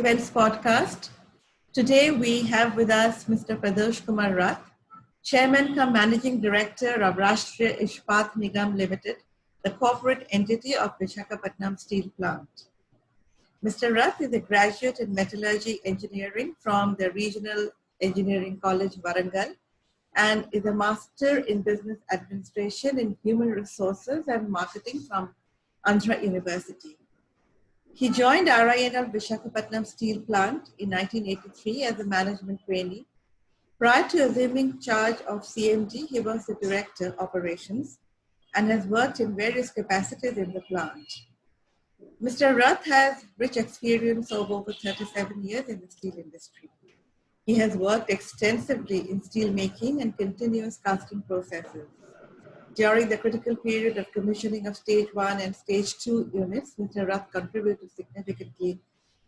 Events podcast. Today we have with us Mr. Pradosh Kumar Rath, Chairman cum Managing Director of Rashtriya Ispat Nigam Limited, the corporate entity of Visakhapatnam Steel Plant. Mr. Rath is a graduate in Metallurgy Engineering from the Regional Engineering College, Warangal, and is a Master in Business Administration in Human Resources and Marketing from Andhra University. He joined RINL Visakhapatnam Steel Plant in 1983 as a management trainee. Prior to assuming charge of CMD, he was the Director Operations and has worked in various capacities in the plant. Mr. Rath has rich experience of over 37 years in the steel industry. He has worked extensively in steel making and continuous casting processes. During the critical period of commissioning of Stage 1 and Stage 2 units, Mr. Rath contributed significantly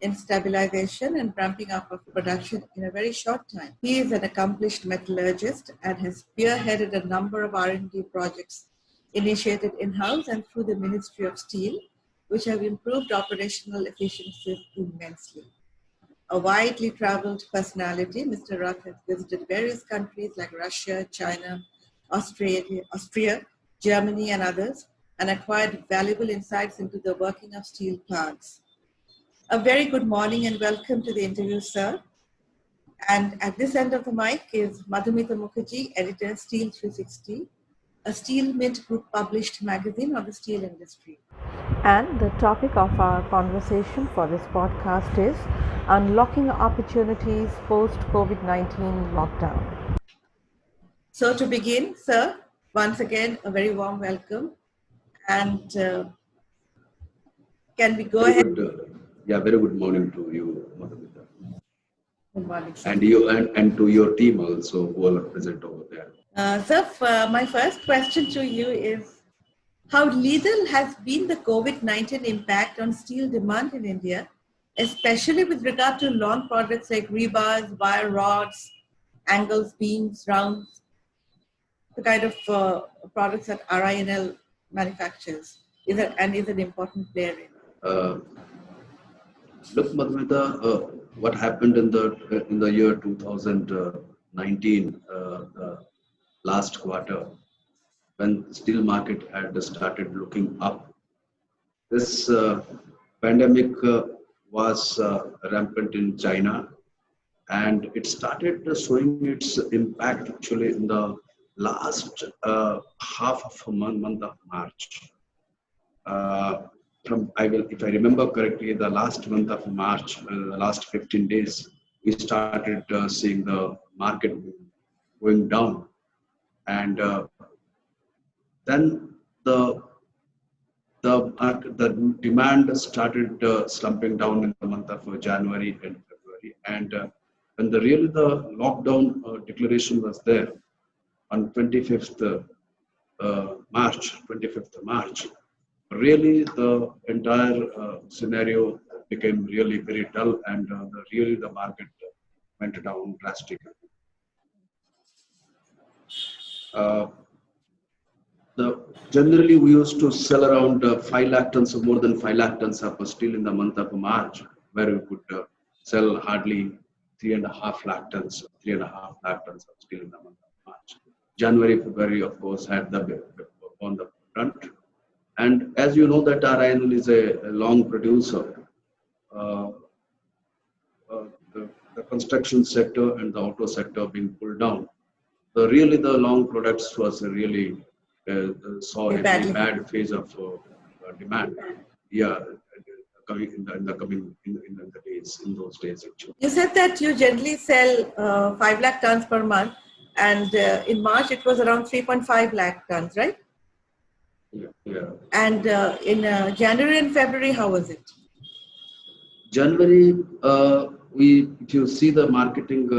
in stabilization and ramping up of production in a very short time. He is an accomplished metallurgist and has spearheaded a number of R&D projects initiated in-house and through the Ministry of Steel, which have improved operational efficiencies immensely. A widely traveled personality, Mr. Rath has visited various countries like Russia, China, Austria, Germany, and others, and acquired valuable insights into the working of steel plants. A very good morning and welcome to the interview, sir. And at this end of the mic is Madhumita Mukherjee, editor, Steel 360, a Steel Mint Group published magazine on the steel industry. And the topic of our conversation for this podcast is Unlocking Opportunities Post-COVID-19 Lockdown. So to begin, sir, once again, a very warm welcome. And can we go ahead? Very good morning to you, Madhumita. Good morning, sir. And you and to your team also who are present over there. Sir, my first question to you is, how lethal has been the COVID-19 impact on steel demand in India, especially with regard to long products like rebars, wire rods, angles, beams, rounds, the kind of products that RINL manufactures, is an important player in? Look, Madhumita, what happened in the year 2019, the last quarter, when steel market had started looking up. This pandemic was rampant in China, and it started showing its impact actually in the last half of a month of March. If I remember correctly, the last month of March, the last 15 days, we started seeing the market going down, and then the demand started slumping down in the month of January and February, and when the lockdown declaration was there on 25th March, really the entire scenario became really very dull, and the market went down drastically. Generally, we used to sell around 5 lakh tons, more than 5 lakh tons of steel in the month of March, where we could sell hardly 3.5 lakh tons of steel in the month of March. January, February, of course, had on the front. And as you know that RINL is a long producer, the construction sector and the auto sector being pulled down, the long products was really saw a very bad phase of demand. Coming in the days, in those days actually. You said that you generally sell 5 lakh tons per month, and in March it was around 3.5 lakh tons, right? Yeah. And in January and February, how was it? January, if you see the marketing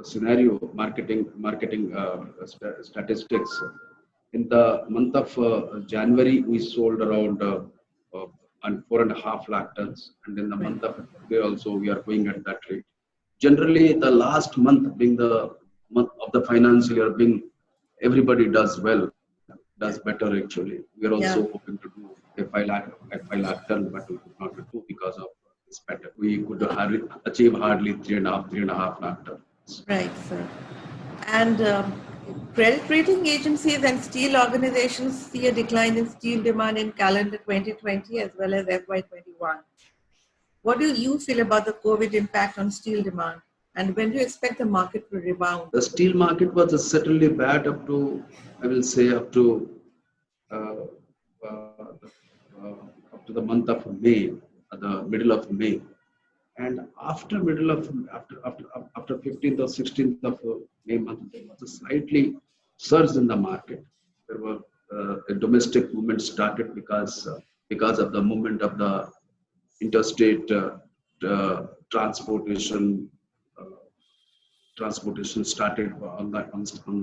scenario, marketing statistics, in the month of January, we sold around 4.5 lakh tons, and in the month of February also we are going at that rate. Generally, the last month being the month of the financial year, being everybody does better actually. We are also hoping to do 5 lakh ton, but we could not do because of this pattern. We could achieve hardly 3.5 lakh tons. Right, sir. And credit rating agencies and steel organizations see a decline in steel demand in calendar 2020 as well as FY21. What do you feel about the COVID impact on steel demand? And when do you expect the market to rebound? The steel market was certainly bad up to, I will say, uh, uh, up to the month of May, the middle of May. And after 15th or 16th of May month, there was a slightly surge in the market. There were a domestic movement started because of the movement of the interstate transportation. Transportation started on the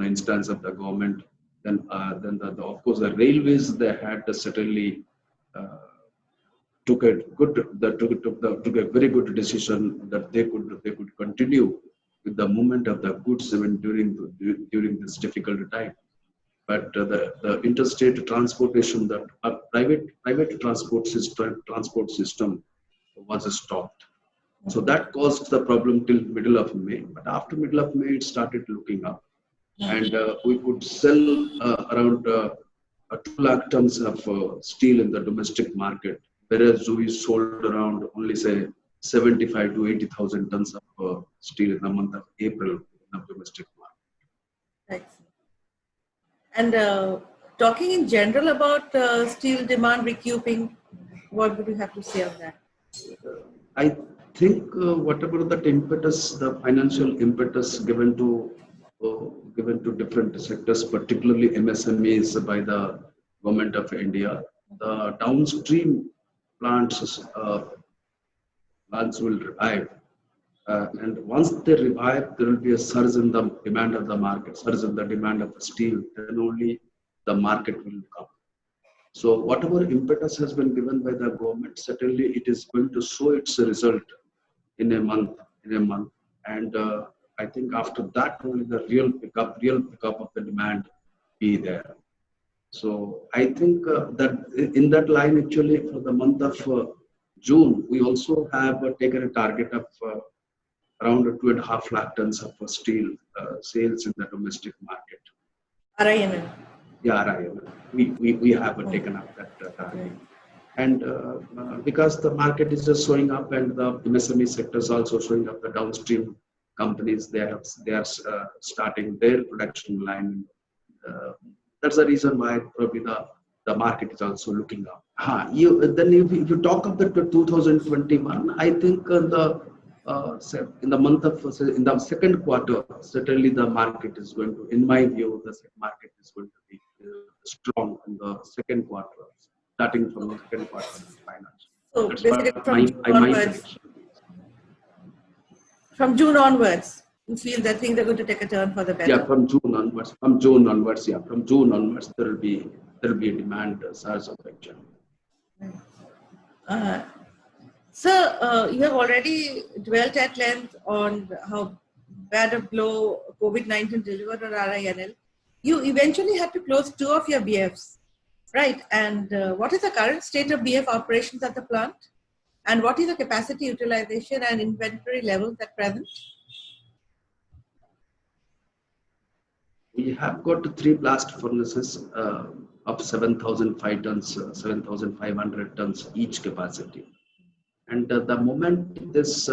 instance of the government. Of course, the railways, they had certainly uh, took a very good decision that they could continue with the movement of the goods even during this difficult time. But the interstate transportation, the private transport system was stopped. So that caused the problem till middle of May. But after middle of May, it started looking up, and we could sell around 2 lakh tons of steel in the domestic market, whereas we sold around only say 75 to 80,000 tons of steel in the month of April in the domestic market. Right. And talking in general about steel demand recouping, what would you have to say on that? I think whatever that impetus, the financial impetus given to different sectors, particularly MSMEs by the government of India, the downstream plants will revive. And once they revive, there will be a surge in the demand of the market, surge in the demand of the steel, then only the market will come. So whatever impetus has been given by the government, certainly it is going to show its result in a month. And I think after that only the real pickup of the demand be there. So I think that in that line, actually, for the month of June, we also have taken a target of around 2.5 lakh tons of steel sales in the domestic market. RINL. Yeah, RINL. We have taken up that target. And because the market is just showing up, and the MSME sector is also showing up, the downstream companies, they are starting their production line. That's the reason why probably the market is also looking up. Then if you talk of the 2021, I think in the second quarter, certainly the market is going to, in my view, the market is going to be strong in the second quarter, starting from the second quarter of the financial. So That's basically from June onwards, you feel that things are going to take a turn for the better? Yeah, from June onwards, there will be a demand surge of action. Sir, you have already dwelt at length on how bad a blow COVID-19 delivered on RINL. You eventually had to close 2 of your BFs, right? And what is the current state of BF operations at the plant? And what is the capacity utilization and inventory levels at present? We have got 3 blast furnaces of 7,500 tons each capacity. And the moment this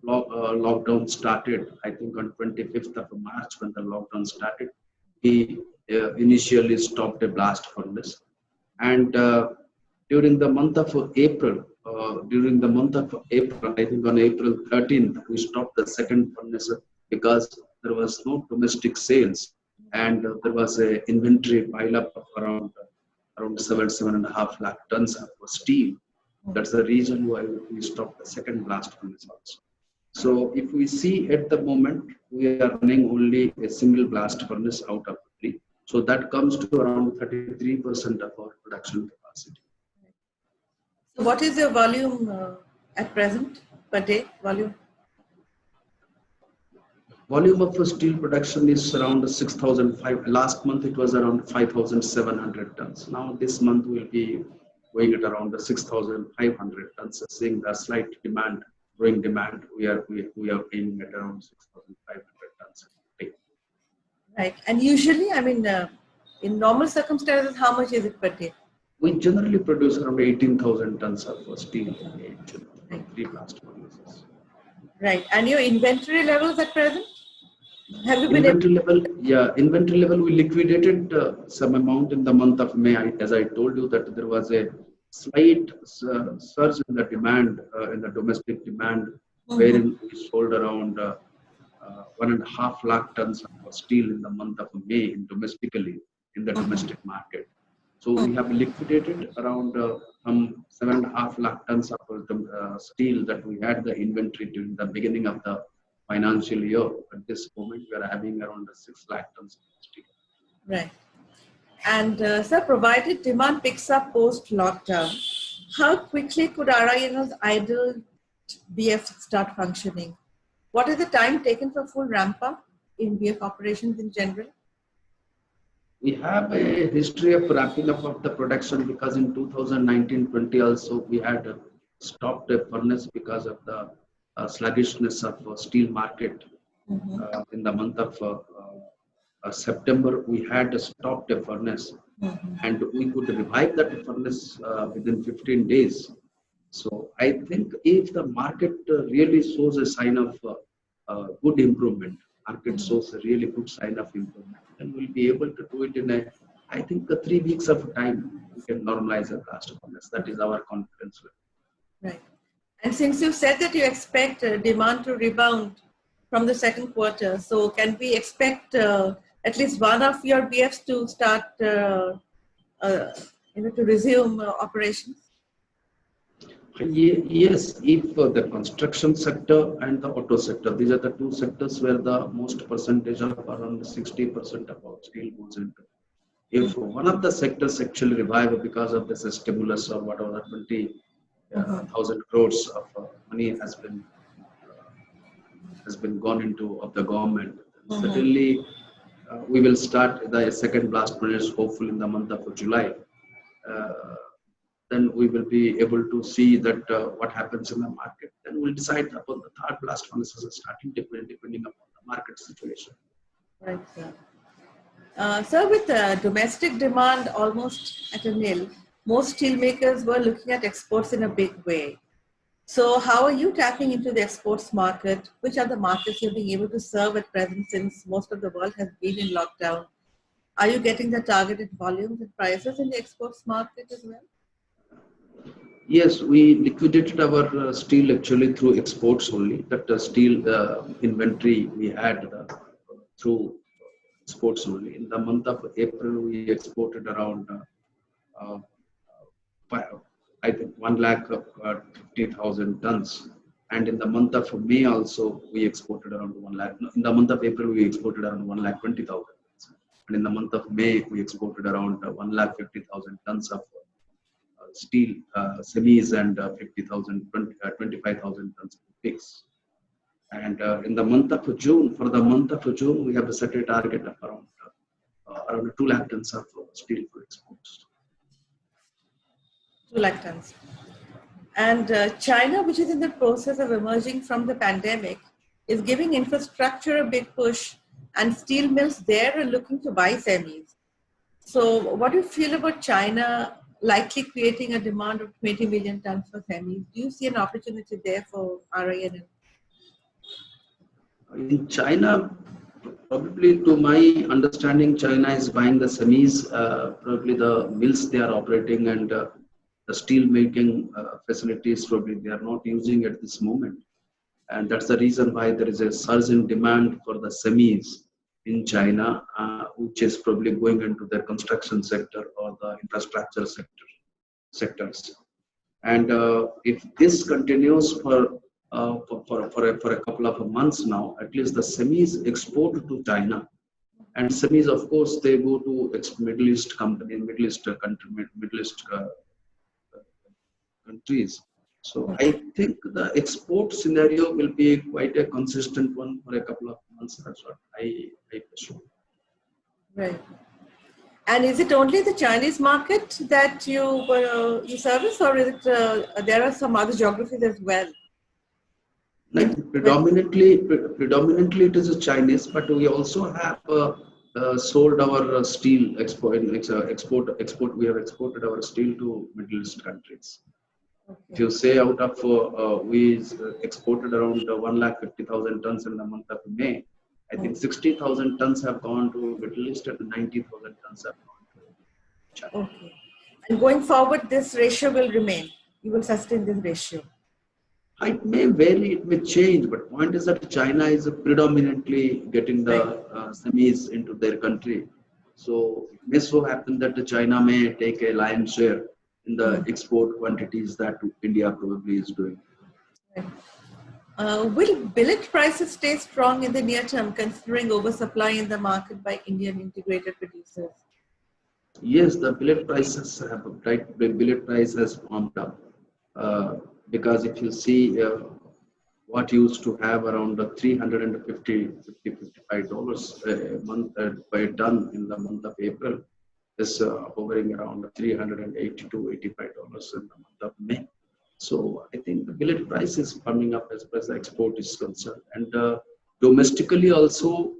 lockdown started, I think on 25th of March when the lockdown started, we initially stopped a blast furnace. And during the month of April, I think on April 13th, we stopped the second furnace because there was no domestic sales, and there was a inventory pile up of around 7.5 lakh tons of steel. That's the reason why we stopped the second blast furnace also. So if we see at the moment, we are running only a single blast furnace out of 3. So that comes to around 33% of our production capacity. So what is your volume at present per day volume? Volume of steel production is around 6,500. Last month it was around 5,700 tons. Now this month will be going at around 6,500 tons, seeing the slight demand, growing demand. We are aiming at around 6,500 tons a day. Right. And usually, I mean, in normal circumstances, how much is it per day? We generally produce around 18,000 tons of steel from 3 blast furnaces. Right. And your inventory levels at present? Have you been Inventory level, we liquidated some amount in the month of May. As I told you that there was a slight surge in the demand, in the domestic demand, wherein we sold around 1.5 lakh tons of steel in the month of May domestically in the domestic market. So we have liquidated around 7.5 lakh tons of steel that we had the inventory during the beginning of the financial year. At this moment, we are having around 6 lakh tons of steel. Right. And sir, provided demand picks up post-lockdown, how quickly could RINL's idle BF start functioning? What is the time taken for full ramp-up in BF operations in general? We have a history of ramping up of the production because in 2019-20 also we had stopped a furnace because of the sluggishness of steel market. In the month of September, we had stopped a furnace and we could revive that furnace within 15 days. So I think if the market really shows a sign of good improvement, market shows a really good sign of improvement, then we'll be able to do it in I think 3 weeks of time, we can normalize a blast furnace. That is our confidence level. Right. And since you said that you expect demand to rebound from the second quarter, so can we expect at least one of your BFs to start, to resume operations? Yes, if the construction sector and the auto sector, these are the two sectors where the most percentage of around 60% of our steel goes into. If one of the sectors actually revive because of this stimulus or whatever, 20,000 crores of money has been gone into of the government, certainly we will start the second blast furnace hopefully in the month of July. Then we will be able to see that what happens in the market. Then we'll decide upon the third blast furnaces starting depending upon the market situation. Right, sir. Sir, with domestic demand almost at a nil, most steelmakers were looking at exports in a big way. So how are you tapping into the exports market? Which are the markets you're being able to serve at present since most of the world has been in lockdown? Are you getting the targeted volumes and prices in the exports market as well? Yes, we liquidated our steel actually through exports only. That steel inventory we had through exports only. In the month of April, we exported around I think 1,50,000 tons. And in the month of May also, we exported around 1 lakh. In the month of April, we exported around 1,20,000 tons. And in the month of May, we exported around 1,50,000 tons of steel, semis, and 25,000 tons of pigs. And in the month of June, we have set a target of around 2 lakh tons of steel for exports. 2 lakh tons. And China, which is in the process of emerging from the pandemic, is giving infrastructure a big push, and steel mills there are looking to buy semis. So what do you feel about China likely creating a demand of 20 million tons for semis? Do you see an opportunity there for RINL? In China, probably to my understanding, China is buying the semis, probably the mills they are operating and the steel making facilities probably they are not using at this moment. And that's the reason why there is a surge in demand for the semis in China, which is probably going into the construction sector or the infrastructure sectors. And if this continues for a couple of months now, at least the semis export to China, and semis, of course, they go to Middle East countries. So I think the export scenario will be quite a consistent one for a couple of months. That's what I presume. Right. And is it only the Chinese market that you service, or is it there are some other geographies as well? Like predominantly it is a Chinese, but we also have sold our steel export. We have exported our steel to Middle East countries. If Okay. you say out of we exported around 150,000 tons in the month of May, I think 60,000 tons have gone to Middle East and 90,000 tons have gone to China. Okay. And going forward, this ratio will remain. You will sustain this ratio. It may vary, it may change, but point is that China is predominantly getting the semis into their country. So it may so happen that China may take a lion's share in the export quantities that India probably is doing. Right. Will billet prices stay strong in the near term, considering oversupply in the market by Indian integrated producers? Yes, the billet prices have the billet price has pumped up because if you see what used to have around $355 a month per ton in the month of April is hovering around $380 to $85 in the month of May. So I think the billet price is coming up as far as the export is concerned, and domestically also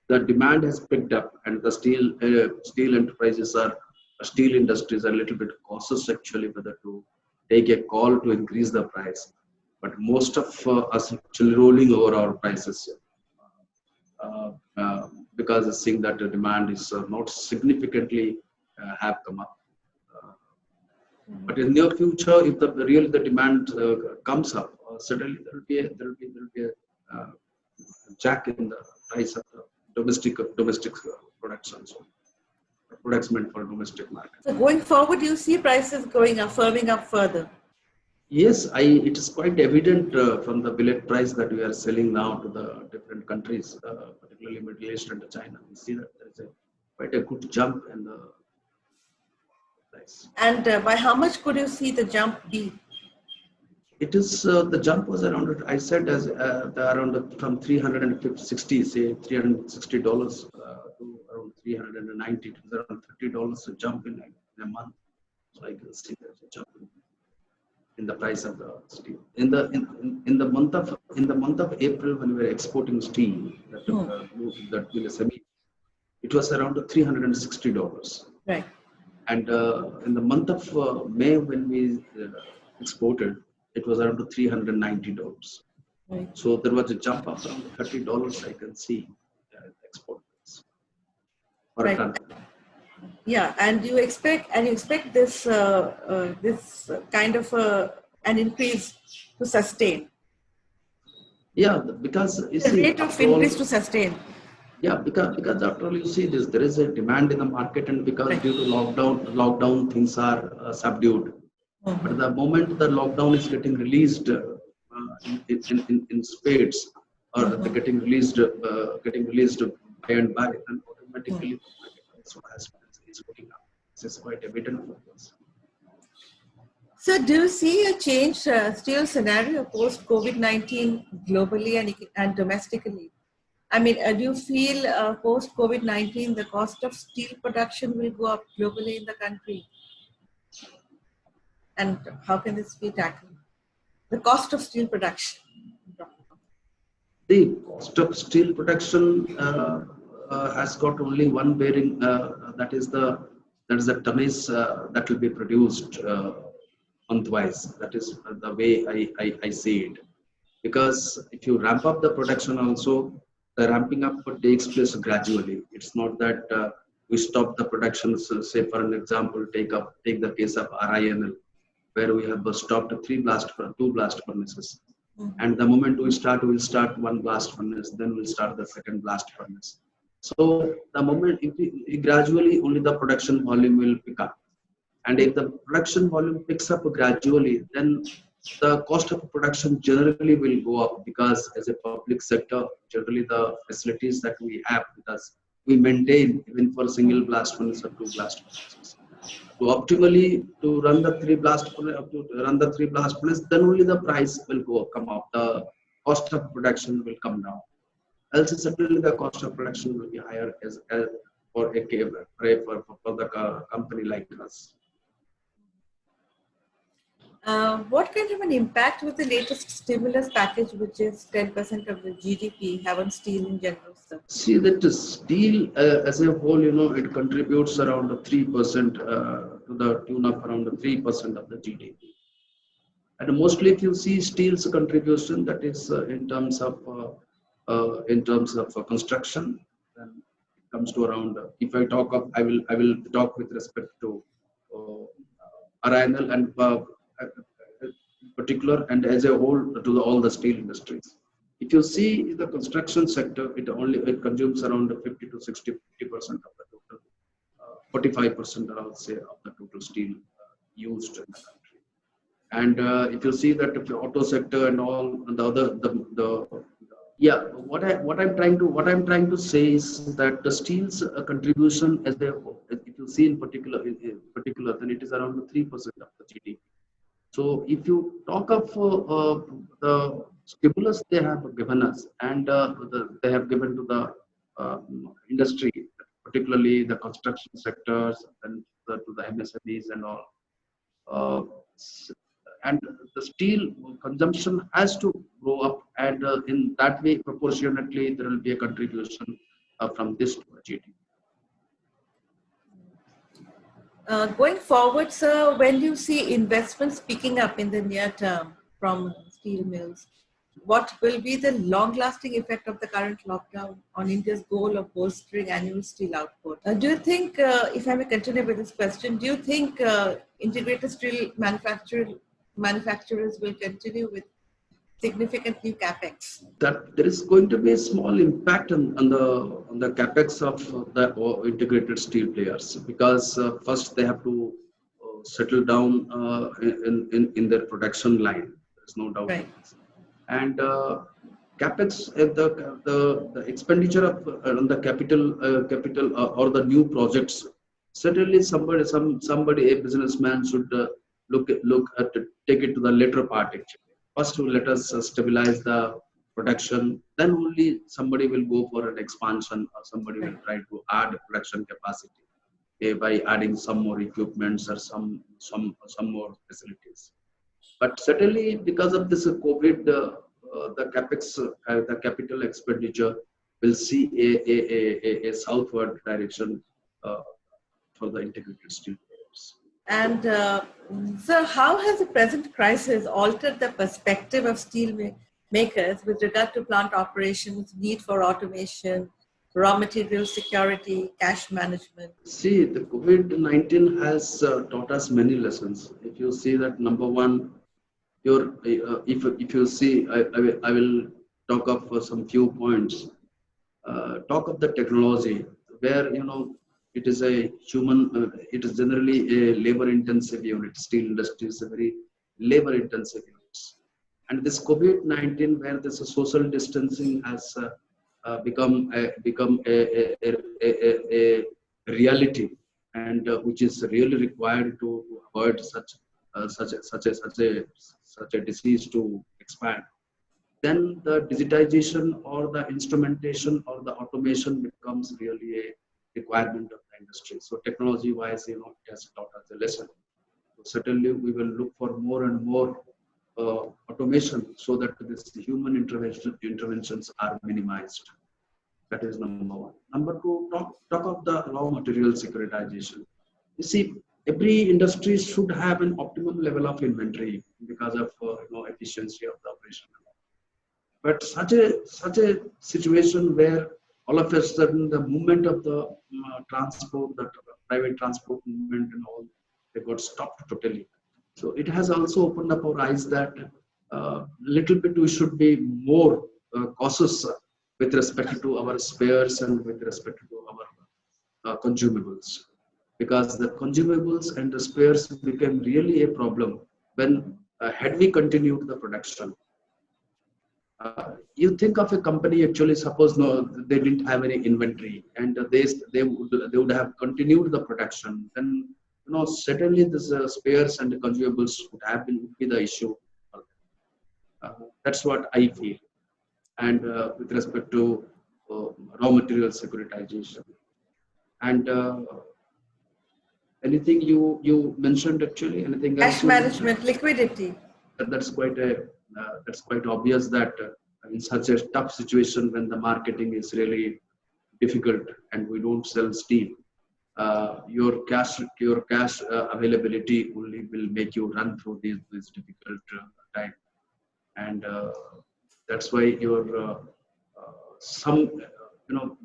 the demand has picked up, and the steel enterprises steel industries are a little bit cautious actually whether to take a call to increase the price. But most of us actually rolling over our prices because seeing that the demand is not significantly have come up. But in near future, if the demand comes up, suddenly there will be a jack in the price of the domestic products also, products meant for domestic market. So going forward, you see prices going up, firming up further. Yes, it is quite evident from the billet price that we are selling now to the different countries, particularly Middle East and China. We see that there is quite a good jump in the price. And by how much could you see the jump be? It is the jump was around. I said as around from $360, say $360 to around $390. It was around $30 a jump in a month. So I can see there's a jump in the price of the steel. In the month of April, when we were exporting steel, that will semi, it was around $360. Right. And in the month of May, when we exported, it was around $390. Right. So there was a jump of around $30. I can see export price for a ton. Yeah, and you expect this this kind of an increase to sustain. Yeah, because you The see, rate of increase to sustain. yeah, because after all, you see this, there is a demand in the market, and because due to lockdown things are subdued. But the moment the lockdown is getting released in spades, or they're getting released by and by, then automatically the market also is going up. This is quite evident for us. So, do you see a change steel scenario post COVID-19 globally and domestically? I mean, do you feel post COVID-19 the cost of steel production will go up globally in the country? And how can this be tackled? The cost of steel production. The cost of steel production has got only one bearing, that is the tonnage that will be produced monthwise. That is the way I see it. Because if you ramp up the production also, the ramping up takes place gradually. It's not that we stop the production. So say for an example, take the case of RINL, where we have stopped two blast furnaces. And the moment we'll start one blast furnace, then we'll start the second blast furnace. So the moment gradually only the production volume will pick up. And if the production volume picks up gradually, then the cost of production generally will go up, because as a public sector, generally the facilities that we have with us, we maintain even for single blast furnace or two blast furnaces. So optimally, to run the three blast furnace, then only the price will come up. The cost of production will come down. Else certainly the cost of production will be higher as for the company like us. What kind of an impact will the latest stimulus package, which is 10% of the GDP, have on steel in general, sir? See that the steel as a whole, it contributes around 3% to the tune of around 3% of the GDP. And mostly, if you see steel's contribution, that is in terms of construction, then it comes to around. If I talk of, I will talk with respect to RINL and in particular, and as a whole to all the steel industries. If you see the construction sector, it consumes around 50 to 60% of the total, 45% I would say of the total steel used in the country. And if you see that if the auto sector and all and the other the yeah, what I'm trying to say is that the steel's contribution as a, if you see in particular, then it is around 3% of the GDP. So if you talk of the stimulus they have given us, and they have given to the industry, particularly the construction sectors and to the MSMEs and all, uh, s- and the steel consumption has to grow up, and in that way, proportionately, there will be a contribution from this to the GDP. Going forward, sir, when you see investments picking up in the near term from steel mills, what will be the long-lasting effect of the current lockdown on India's goal of bolstering annual steel output? Do you think, if I may continue with this question, do you think integrated steel manufacturers will continue with significant new capex? That there is going to be a small impact on the capex of the integrated steel players, because first they have to settle down in their production line. There is no doubt. Right. And capex, the expenditure of on the capital or the new projects, certainly somebody, a businessman should look at take it to the later part actually. First, let us stabilize the production. Then only somebody will go for an expansion, or somebody will try to add production capacity by adding some more equipments or some more facilities. But certainly, because of this COVID, the capex, the capital expenditure will see a southward direction for the integrated steel players. And sir, how has the present crisis altered the perspective of makers with regard to plant operations, need for automation, raw material security, cash management? See, the COVID-19 has taught us many lessons. If you see that, number one, if you see, I will talk of some few points. Talk of the technology, where it is a human, it is generally a labor-intensive unit. Steel industry is a very labor-intensive unit, and this COVID-19, where this social distancing has become a reality, and which is really required to avoid such a disease to expand. Then the digitization or the instrumentation or the automation becomes really a requirement of the industry. So technology wise, it has taught us a lesson. So certainly we will look for more and more automation, so that this human interventions are minimized. That is number one. Number two, talk of the raw material securitization. You see, every industry should have an optimum level of inventory because of efficiency of the operation. But such a situation where all of a sudden the movement of the transport, the private transport movement and all, they got stopped totally. So it has also opened up our eyes that little bit we should be more cautious with respect to our spares and with respect to our consumables, because the consumables and the spares became really a problem when had we continued the production. You think of a company, actually, suppose no, they didn't have any inventory, and they would have continued the production. Then certainly this spares and consumables would be the issue. That's what I feel. And with respect to raw material securitization. And anything you mentioned actually? Anything else? Cash management, liquidity. That's quite obvious that in such a tough situation when the marketing is really difficult and we don't sell steel, your cash availability only will make you run through this difficult time, and that's why your some you know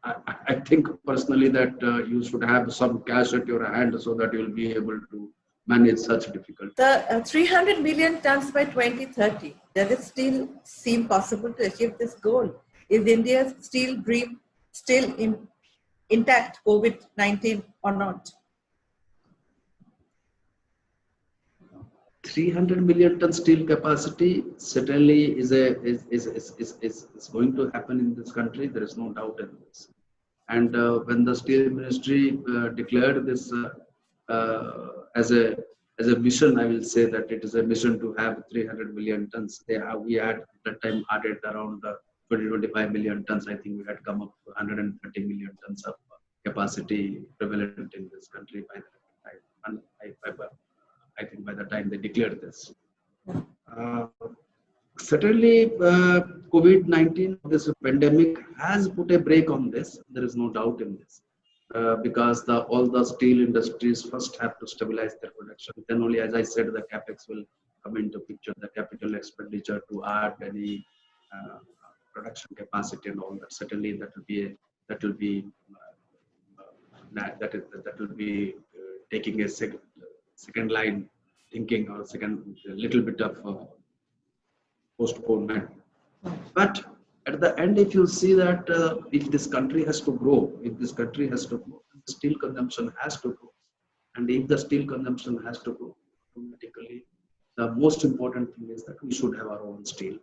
I think personally that you should have some cash at your hand so that you'll be able to manage such difficult. The 300 million tons by 2030, does it still seem possible to achieve this goal? Is India's steel dream still intact, COVID-19 or not? 300 million ton steel capacity certainly is going to happen in this country. There is no doubt in this. And when the steel ministry declared this as a mission, I will say that it is a mission to have 300 million tons. We had at that time added around 20-25 million tons. I think we had come up to 130 million tons of capacity prevalent in this country by that time. And I think by the time they declared this. Certainly, COVID-19, this pandemic has put a brake on this. There is no doubt in this. Because all the steel industries first have to stabilize their production. Then only, as I said, the capex will come into picture, the capital expenditure to add any production capacity and all that. Certainly, that will be taking a second line thinking or a little bit of postponement. But at the end, if you see that if this country has to grow, steel consumption has to grow. And if the steel consumption has to grow, automatically, the most important thing is that we should have our own steel.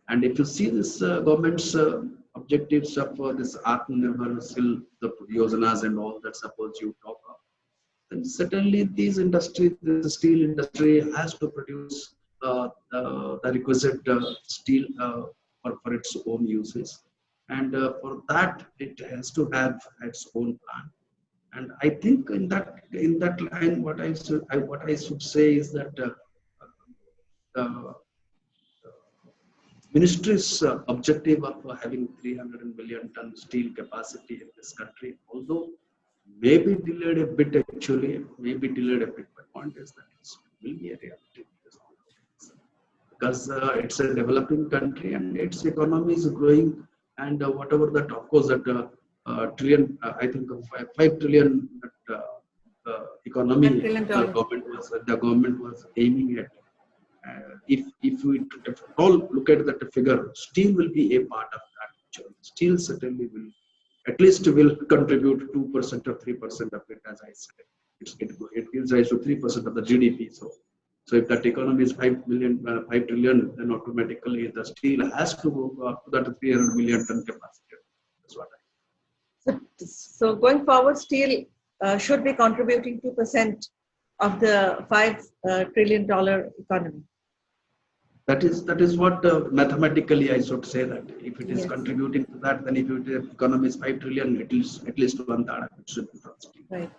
And if you see this government's objectives of this Atmanirbhar Steel, the Yojanas and all that suppose you talk of, then certainly these industries, the steel industry has to produce the requisite steel for its own uses, and for that it has to have its own plan. And I think in that line, what I should say is that the ministry's objective of having 300 million ton steel capacity in this country, although maybe delayed a bit actually, but point is that it will be a reality. Because it's a developing country and its economy is growing, and whatever that, of course, that trillion, I think 5 trillion that economy the government was aiming at. If we all look at that figure, steel will be a part of that. Steel certainly will contribute 2% or 3% of it, as I said. It gives rise to 3% of the GDP. So if that economy is 5 trillion, then automatically the steel has to go up to that 300 million ton capacity. That's what I think. So going forward, steel should be contributing 2% of the $5 trillion economy. That is what mathematically I should say that if it is contributing to that, then if the economy is 5 trillion, at least 1/3 it should be from steel. Right.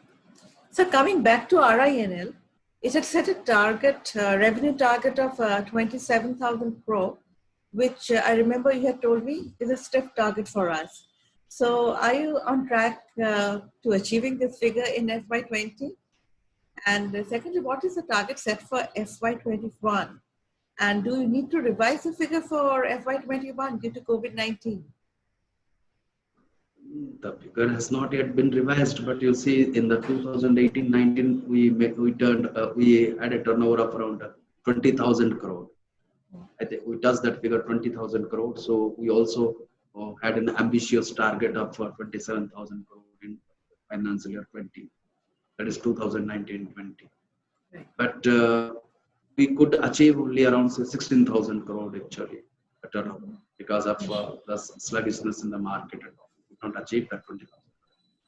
So coming back to RINL, it had set a target, revenue target of 27,000 crore, which I remember you had told me is a stiff target for us. So are you on track to achieving this figure in FY20? And secondly, what is the target set for FY21? And do you need to revise the figure for FY21 due to COVID-19? The figure has not yet been revised, but you see in the 2018-19 we had a turnover of around 20,000 crore. I think we touched that figure 20,000 crore. So we also had an ambitious target of 27,000 crore in financial year 20. That is 2019-20. Right. But we could achieve only around 16,000 crore actually turnover because of the sluggishness in the market and all. Not achieve that 20,000.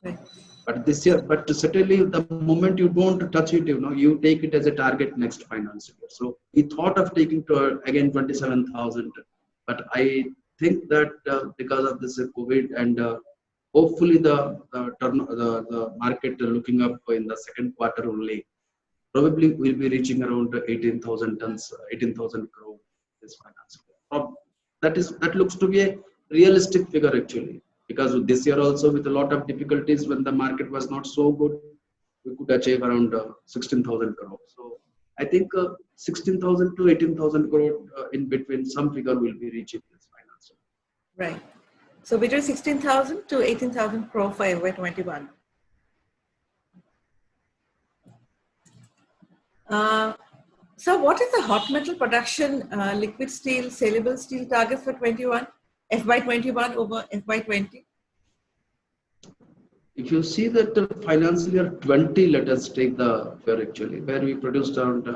Right. But this year, but certainly the moment you don't touch it, you take it as a target next financial year. So we thought of taking to again 27,000, but I think that because of this COVID and hopefully the market looking up in the second quarter only. Probably we'll be reaching around 18,000 tons, 18,000 crore this financial year. That looks to be a realistic figure actually, because this year also with a lot of difficulties when the market was not so good, we could achieve around 16,000 crore. So I think 16,000 to 18,000 crore in between, some figure will be reaching this financial. Right. So between 16,000 to 18,000 crore for FY21. So what is the hot metal production, liquid steel, saleable steel targets for FY21 over FY20? If you see that financial year 20, let us take the figure actually, where we produced around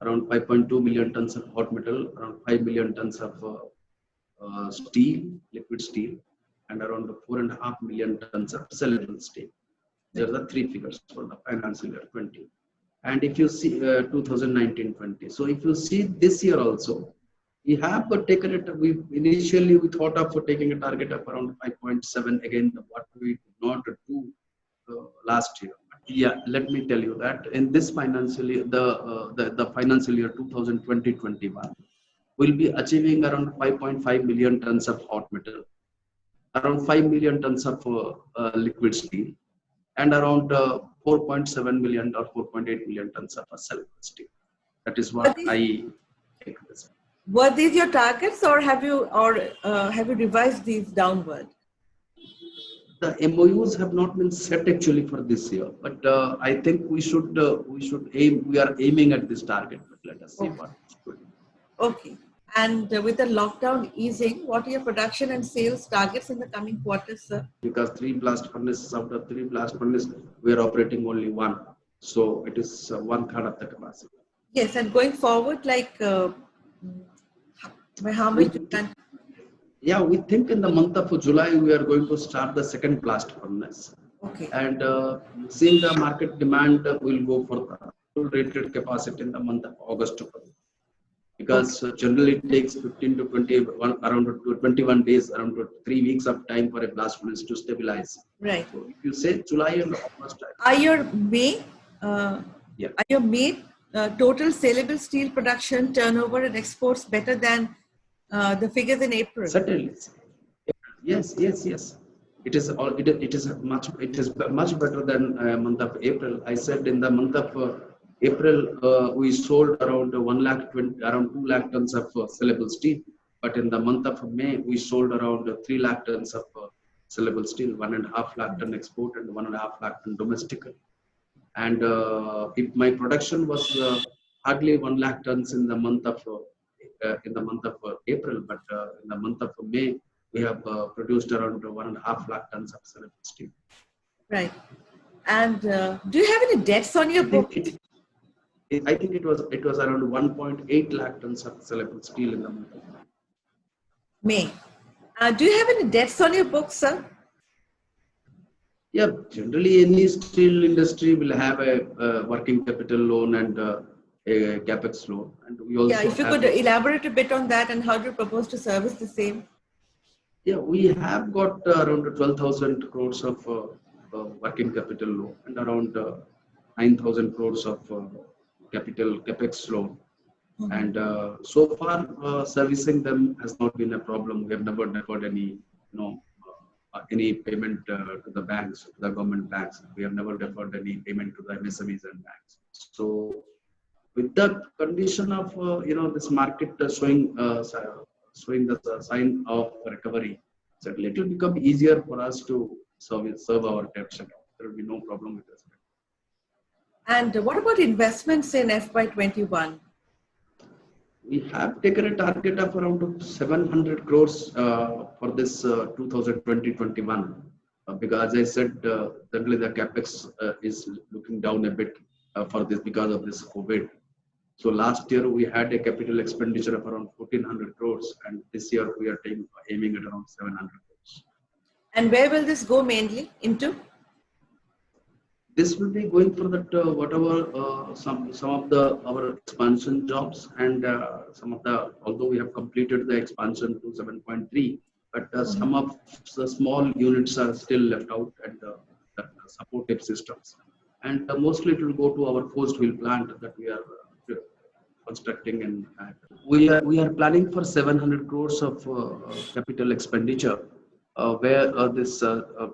5.2 million tons of hot metal, around 5 million tons of steel, liquid steel, and around 4.5 million tons of saleable steel. There are the three figures for the financial year 20. And if you see 2019-20, so if you see this year also, we have taken it. We initially we thought of taking a target of around 5.7. Again, what we did not do last year. Yeah, let me tell you that in this financial year, the financial year 2020-21, will be achieving around 5.5 million tons of hot metal, around 5 million tons of liquid steel, and around 4.7 million or 4.8 million tons of saleable steel. That is what I take this. Were these your targets, or have you revised these downward? The MOUs have not been set actually for this year, but I think we should aim. We are aiming at this target, but let us see what is good. Okay. And with the lockdown easing, what are your production and sales targets in the coming quarters, sir? Because 3 blast furnaces, out of 3 blast furnaces, we are operating only 1. So it is 1/3 of the capacity. Yes, and going forward, like by how much? Yeah, we think in the month of July, we are going to start the second blast furnace. Okay. And seeing the market demand, we'll go for the full rated capacity in the month of August. Because generally it takes 15 to 21, around 21 days, around 3 weeks of time for a blast furnace to stabilize. Right. So if you say July and August. Are your May total saleable steel production, turnover, and exports better than the figures in April? Certainly. Yes. It is much better than month of April. I said in the month of April, we sold around 2 lakh tons of saleable steel. But in the month of May, we sold around 3 lakh tons of saleable steel, 1.5 lakh ton export and 1.5 lakh ton domestic. And if my production was hardly 1 lakh tons in the month of April, but in the month of May, we have produced around 1.5 lakh tons of saleable steel. Right. And do you have any debts on your book? I think it was around 1.8 lakh tons of saleable steel in the month of May. Do you have any debts on your books, sir? Yeah, generally any steel industry will have a working capital loan and a capex loan, and we also. Yeah, if you could elaborate a bit on that and how do you propose to service the same? Yeah, we have got around 12,000 crores of working capital loan and around 9,000 crores of capex loan. Mm-hmm. And so far servicing them has not been a problem. We have never deferred any any payment to the banks, to the government banks. We have never deferred any payment to the MSMEs and banks. So with the condition of this market showing the sign of recovery, certainly it will become easier for us to serve our debts. There will be no problem with this. And what about investments in FY21? We have taken a target of around 700 crores for this 2020-21 because as I said, generally the capex is looking down a bit for this because of this COVID. So last year we had a capital expenditure of around 1,400 crores, and this year we are aiming at around 700 crores. And where will this go mainly into? This will be going for that whatever some of our expansion jobs and some of the, although we have completed the expansion to 7.3, but some of the small units are still left out, and the supportive systems. And mostly it will go to our forged wheel plant that we are constructing, and we are planning for 700 crores of capital expenditure, where this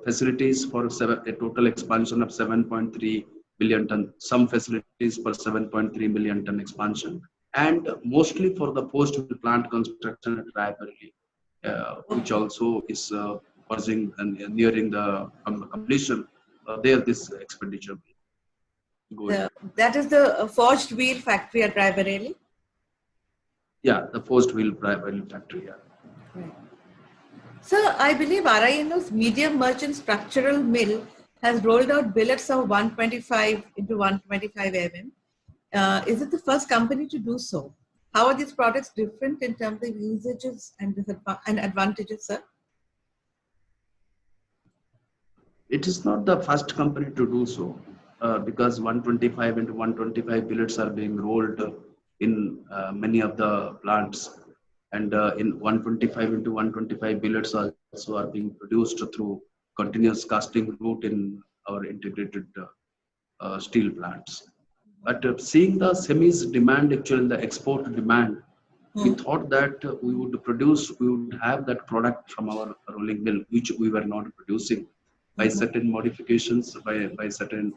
facilities for a total expansion of 7.3 billion ton, some facilities for 7.3 million ton expansion, and mostly for the post plant construction at Raebareli, which also is pausing and nearing the completion. There, this expenditure will go. That is the forged wheel factory at Raebareli? Yeah, the forged wheel factory. Yeah. Right. So I believe RINO's medium merchant structural mill has rolled out billets of 125 into 125 mm. Is it the first company to do so? How are these products different in terms of usages and advantages, sir? It is not the first company to do so, because 125 into 125 billets are being rolled in many of the plants, and in 125 into 125 billets also are being produced through continuous casting route in our integrated steel plants. But seeing the semis demand, actually the export demand, we thought that we would have that product from our rolling mill, which we were not producing. By certain modifications, by certain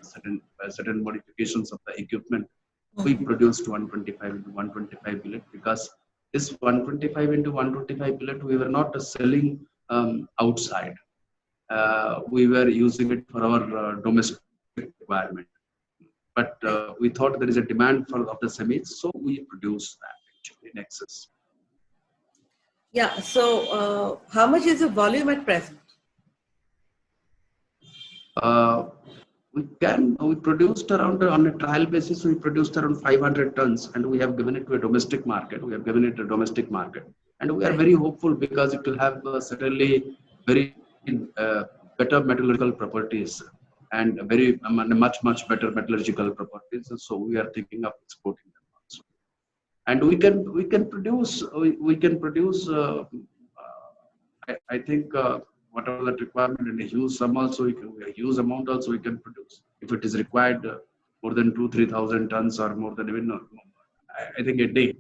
modifications of the equipment, we produced 125 into 125 billet, because this 125 into 125 billet we were not selling outside. We were using it for our domestic requirement. But we thought there is a demand of the semis, so we produced that actually in excess. Yeah. So how much is the volume at present? We produced around, on a trial basis, we produced around 500 tons, and we have given it to a domestic market. And we are very hopeful, because it will have certainly very better metallurgical properties, and very much better metallurgical properties. So we are thinking of exporting them also. And we can produce. I think. Whatever the requirement in a huge sum also, a huge amount also we can produce. If it is required more than 2,000-3,000 tons, or more than even, I think a day,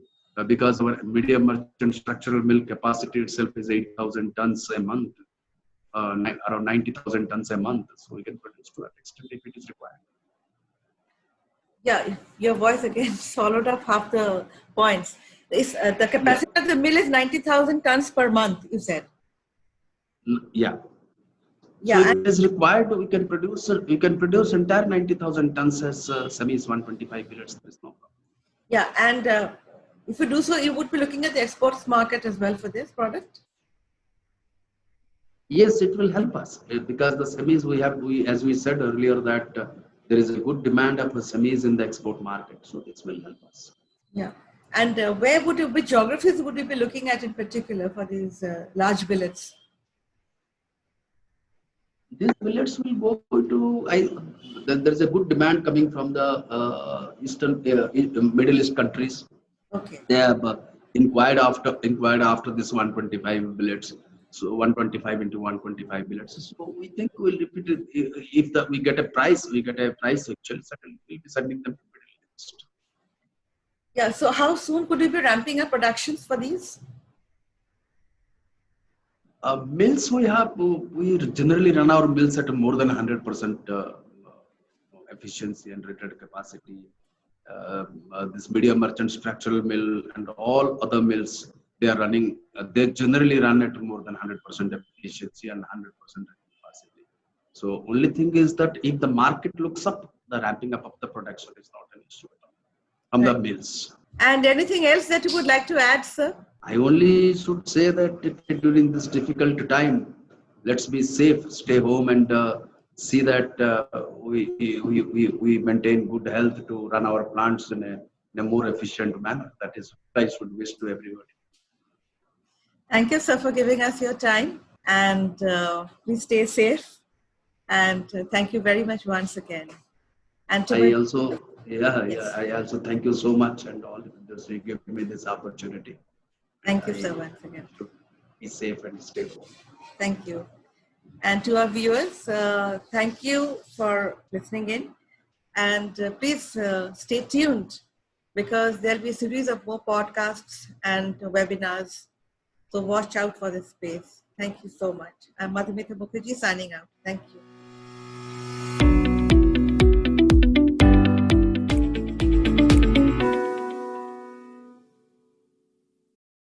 because our medium merchant structural mill capacity itself is 8,000 tons a month, around 90,000 tons a month. So we can produce to that extent if it is required. Yeah, your voice again swallowed up half the points. The capacity of the mill is 90,000 tons per month, you said. Yeah. Yeah. So if it is required, we can produce entire 90,000 tons as semis 125 billets. There is no problem. Yeah, and if you do so, you would be looking at the exports market as well for this product. Yes, it will help us, because the semis as we said earlier, that there is a good demand of semis in the export market. So this will help us. Yeah. And which geographies would you be looking at in particular for these large billets? These billets will go to, there is a good demand coming from the Middle East countries. Okay. They have inquired after this 125 billets. So 125 into 125 billets. So we think we'll repeat it. If we get a price actually, certainly we'll be sending them to Middle East. Yeah. So how soon could you be ramping up productions for these? Mills we generally run our mills at more than 100% efficiency and rated capacity. This medium merchant structural mill and all other mills, they are running. They generally run at more than 100% efficiency and 100% capacity. So only thing is that if the market looks up, the ramping up of the production is not an issue at all from the mills. And anything else that you would like to add, sir? I only should say that during this difficult time, let's be safe, stay home, and see that we maintain good health to run our plants in a more efficient manner. That is what I should wish to everybody. Thank you, sir, for giving us your time, and please stay safe. And thank you very much once again. And I also thank you so much, and all this, you give me this opportunity. Thank you, sir, once again. be safe and stay home. Thank you. And to our viewers, thank you for listening in. And please stay tuned because there'll be a series of more podcasts and webinars. So watch out for this space. Thank you so much. I'm Madhumita Mukherjee signing out. Thank you.